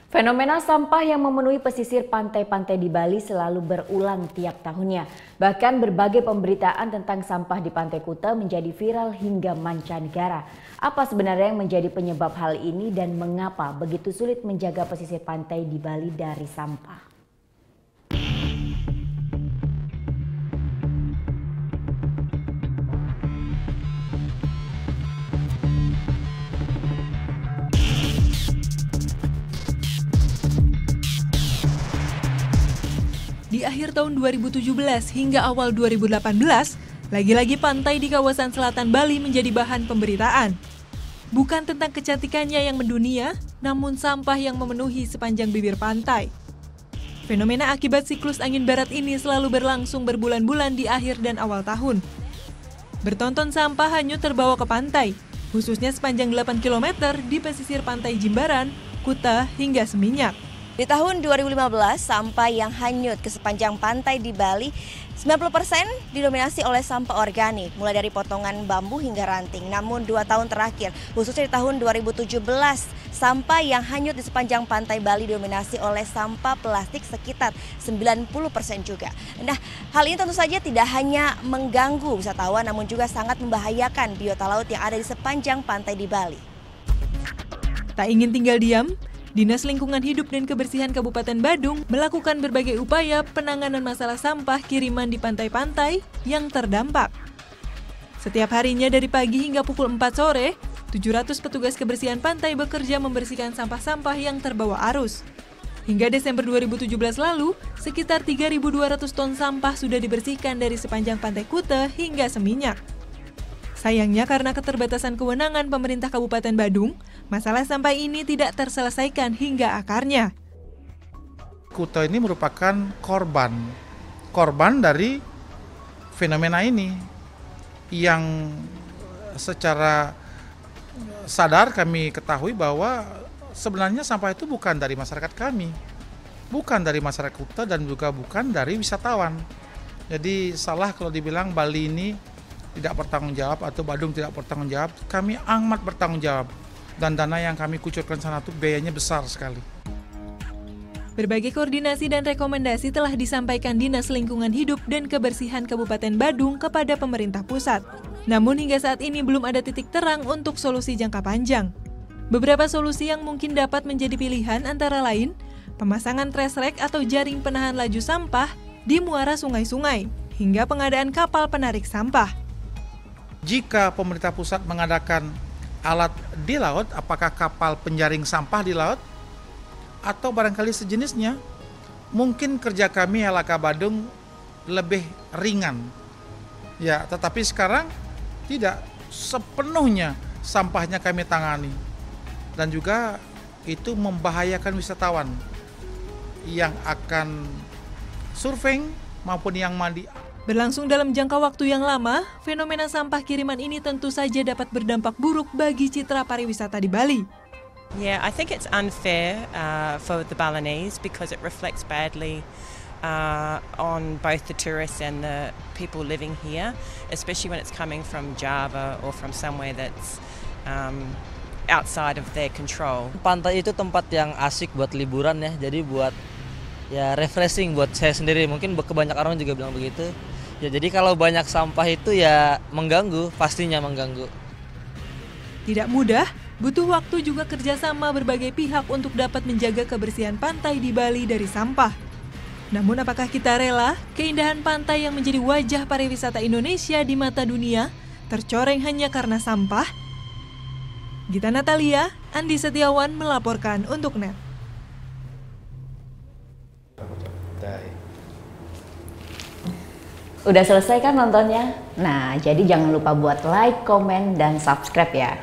Fenomena sampah yang memenuhi pesisir pantai-pantai di Bali selalu berulang tiap tahunnya. Bahkan berbagai pemberitaan tentang sampah di Pantai Kuta menjadi viral hingga mancanegara. Apa sebenarnya yang menjadi penyebab hal ini dan mengapa begitu sulit menjaga pesisir pantai di Bali dari sampah? Di akhir tahun 2017 hingga awal 2018, lagi-lagi pantai di kawasan selatan Bali menjadi bahan pemberitaan. Bukan tentang kecantikannya yang mendunia, namun sampah yang memenuhi sepanjang bibir pantai. Fenomena akibat siklus angin barat ini selalu berlangsung berbulan-bulan di akhir dan awal tahun. Bertonton sampah hanyut terbawa ke pantai, khususnya sepanjang 8 km di pesisir pantai Jimbaran, Kuta, hingga Seminyak. Di tahun 2015, sampah yang hanyut ke sepanjang pantai di Bali 90% didominasi oleh sampah organik, mulai dari potongan bambu hingga ranting. Namun 2 tahun terakhir, khususnya di tahun 2017, sampah yang hanyut di sepanjang pantai Bali didominasi oleh sampah plastik sekitar 90% juga. Nah, hal ini tentu saja tidak hanya mengganggu wisatawan, namun juga sangat membahayakan biota laut yang ada di sepanjang pantai di Bali. Tak ingin tinggal diam, Dinas Lingkungan Hidup dan Kebersihan Kabupaten Badung melakukan berbagai upaya penanganan masalah sampah kiriman di pantai-pantai yang terdampak. Setiap harinya dari pagi hingga pukul 4 sore, 700 petugas kebersihan pantai bekerja membersihkan sampah-sampah yang terbawa arus. Hingga Desember 2017 lalu, sekitar 3.200 ton sampah sudah dibersihkan dari sepanjang Pantai Kuta hingga Seminyak. Sayangnya karena keterbatasan kewenangan pemerintah Kabupaten Badung, masalah sampah ini tidak terselesaikan hingga akarnya. Kuta ini merupakan korban dari fenomena ini yang secara sadar kami ketahui bahwa sebenarnya sampah itu bukan dari masyarakat kami, bukan dari masyarakat Kuta dan juga bukan dari wisatawan. Jadi salah kalau dibilang Bali ini tidak bertanggung jawab atau Badung tidak bertanggung jawab. Kami amat bertanggung jawab dan dana yang kami kucurkan sana itu biayanya besar sekali. Berbagai koordinasi dan rekomendasi telah disampaikan Dinas Lingkungan Hidup dan Kebersihan Kabupaten Badung kepada pemerintah pusat. Namun hingga saat ini belum ada titik terang untuk solusi jangka panjang. Beberapa solusi yang mungkin dapat menjadi pilihan antara lain pemasangan trash-rack atau jaring penahan laju sampah di muara sungai-sungai, hingga pengadaan kapal penarik sampah. Jika pemerintah pusat mengadakan alat di laut, apakah kapal penjaring sampah di laut atau barangkali sejenisnya, mungkin kerja kami LHK Badung lebih ringan. Ya, tetapi sekarang tidak sepenuhnya sampahnya kami tangani. Dan juga itu membahayakan wisatawan yang akan surfing maupun yang mandi. Berlangsung dalam jangka waktu yang lama, fenomena sampah kiriman ini tentu saja dapat berdampak buruk bagi citra pariwisata di Bali. Yeah, I think it's unfair for the Balinese because it reflects badly on both the tourists and the people living here, especially when it's coming from Java or from somewhere that's outside of their control. Pantai itu tempat yang asik buat liburan ya, jadi buat ya refreshing buat saya sendiri. Mungkin kebanyakan orang juga bilang begitu. Ya jadi kalau banyak sampah itu ya mengganggu, pastinya mengganggu. Tidak mudah, butuh waktu juga kerjasama berbagai pihak untuk dapat menjaga kebersihan pantai di Bali dari sampah. Namun apakah kita rela keindahan pantai yang menjadi wajah pariwisata Indonesia di mata dunia tercoreng hanya karena sampah? Gita Natalia, Andi Setiawan melaporkan untuk NET. Udah selesai kan nontonnya? Nah, jadi jangan lupa buat like, komen, dan subscribe ya.